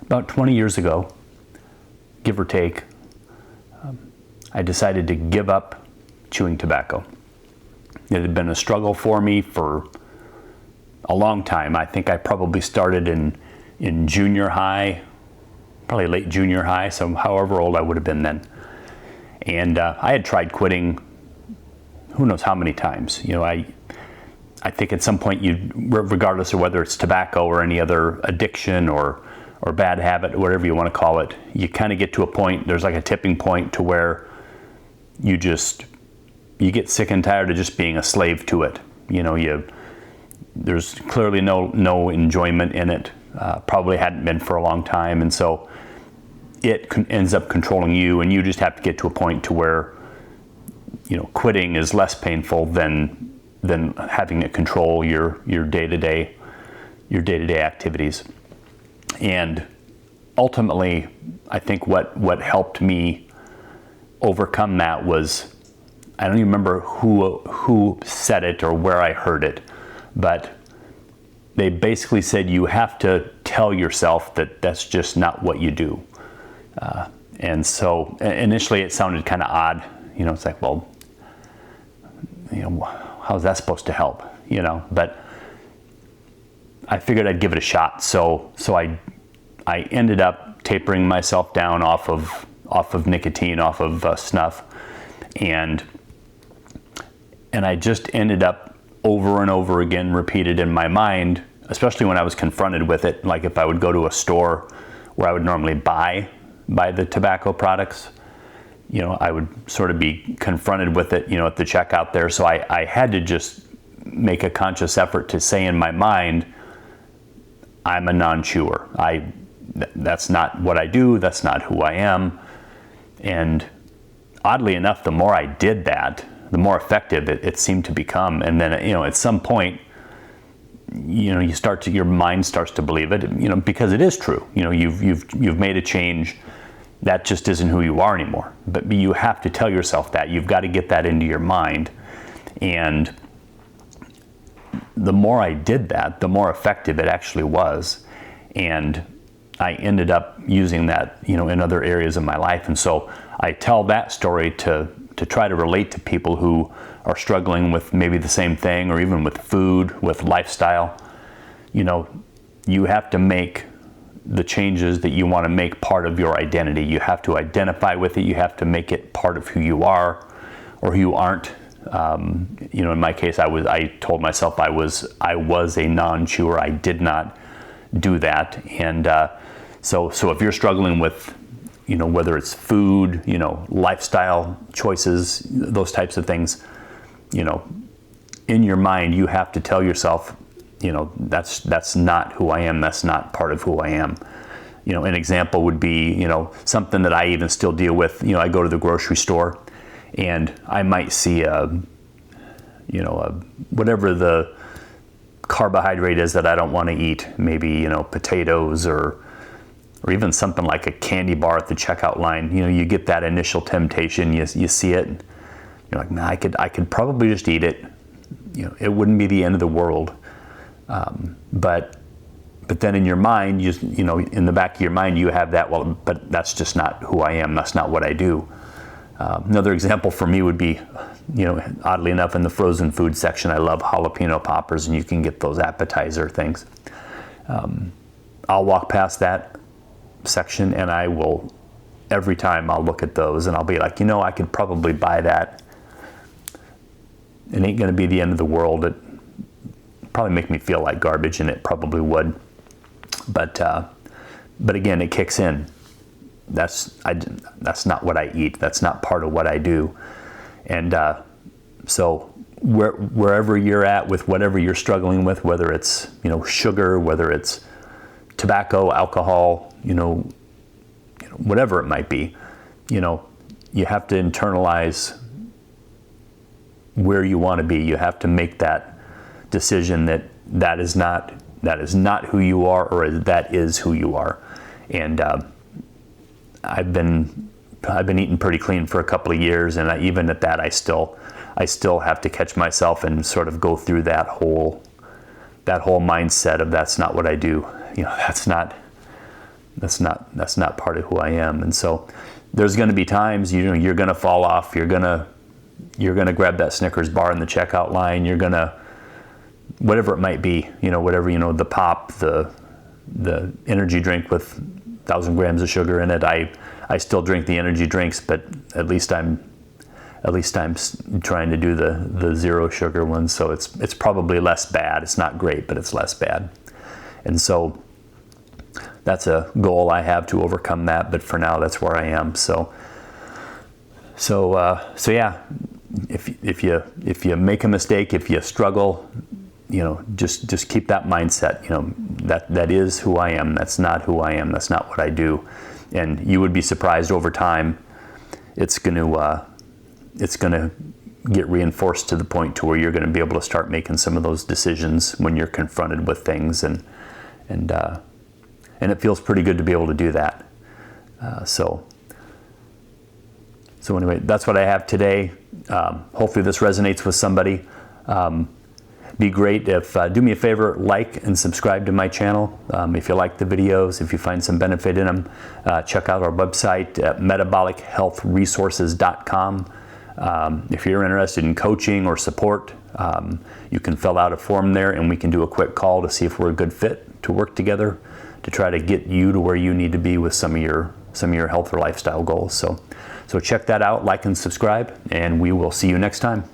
about 20 years ago, give or take, I decided to give up chewing tobacco. It had been a struggle for me for a long time. I think I probably started in junior high, probably late junior high, so however old I would have been then. And I had tried quitting who knows how many times. I think at some point, regardless of whether it's tobacco or any other addiction or bad habit, whatever you want to call it, you kind of get to a point, there's like a tipping point to where you get sick and tired of just being a slave to it. There's clearly no enjoyment in it. Probably hadn't been for a long time, and so it ends up controlling you, and you just have to get to a point to where quitting is less painful than having it control your day-to-day activities. And ultimately, I think what helped me overcome that was, I don't even remember who said it or where I heard it, but they basically said you have to tell yourself that that's just not what you do. And so initially it sounded kind of odd. It's like, well, how's that supposed to help? But I figured I'd give it a shot. So I ended up tapering myself down off of nicotine, off of snuff, and I just ended up over and over again repeated in my mind, especially when I was confronted with it. Like if I would go to a store where I would normally buy the tobacco products, I would sort of be confronted with it, at the checkout there. So I had to just make a conscious effort to say in my mind, I'm a non-chewer. That's not what I do. That's not who I am. And oddly enough, the more I did that, the more effective it seemed to become. And then, at some point, your mind starts to believe it, because it is true. You've made a change. That just isn't who you are anymore. But you have to tell yourself that. You've got to get that into your mind. And the more I did that, the more effective it actually was. And I ended up using that, in other areas of my life. And so I tell that story to try to relate to people who are struggling with maybe the same thing, or even with food, with lifestyle. You have to make the changes that you want to make part of your identity. You have to identify with it. You have to make it part of who you are or who you aren't. In my case, I told myself I was a non-chewer. I did not do that. And so if you're struggling with, whether it's food, lifestyle choices, those types of things, in your mind, you have to tell yourself, that's not who I am. That's not part of who I am. An example would be, something that I even still deal with. I go to the grocery store and I might see whatever the carbohydrate is that I don't want to eat, maybe, potatoes or even something like a candy bar at the checkout line. You get that initial temptation, you see it, you're like, man, I could probably just eat it. It wouldn't be the end of the world. But then in your mind, in the back of your mind, you have that, well, but that's just not who I am. That's not what I do. Another example for me would be, oddly enough, in the frozen food section, I love jalapeno poppers, and you can get those appetizer things. I'll walk past that section and I will, every time I'll look at those and I'll be like, I could probably buy that. It ain't going to be the end of the world. It probably make me feel like garbage, and it probably would. But again, it kicks in. That's not what I eat. That's not part of what I do. And so wherever you're at with whatever you're struggling with, whether it's sugar, whether it's tobacco, alcohol, whatever it might be, you have to internalize where you want to be. You have to make that decision that is not who you are, or that is who you are. And I've been eating pretty clean for a couple of years, and even at that, I still have to catch myself and sort of go through that whole mindset of that's not what I do. That's That's not part of who I am. And so there's going to be times, you know, you're going to fall off. You're going to grab that Snickers bar in the checkout line. You're going to, whatever it might be, you know, whatever, you know, the pop, the energy drink with 1,000 grams of sugar in it. I still drink the energy drinks, but at least I'm trying to do the zero sugar ones. So it's probably less bad. It's not great, but it's less bad. And so that's a goal I have, to overcome that. But for now, that's where I am. So yeah, if you make a mistake, if you struggle, you know, just keep that mindset. You know, that is who I am. That's not who I am. That's not what I do. And you would be surprised over time. It's going to get reinforced to the point to where you're going to be able to start making some of those decisions when you're confronted with things, and it feels pretty good to be able to do that. So anyway, that's what I have today. Hopefully this resonates with somebody. Be great if, do me a favor, like and subscribe to my channel. If you like the videos, if you find some benefit in them, check out our website at metabolichealthresources.com. If you're interested in coaching or support, you can fill out a form there, and we can do a quick call to see if we're a good fit to work together to try to get you to where you need to be with some of your health or lifestyle goals. So check that out, like and subscribe, and we will see you next time.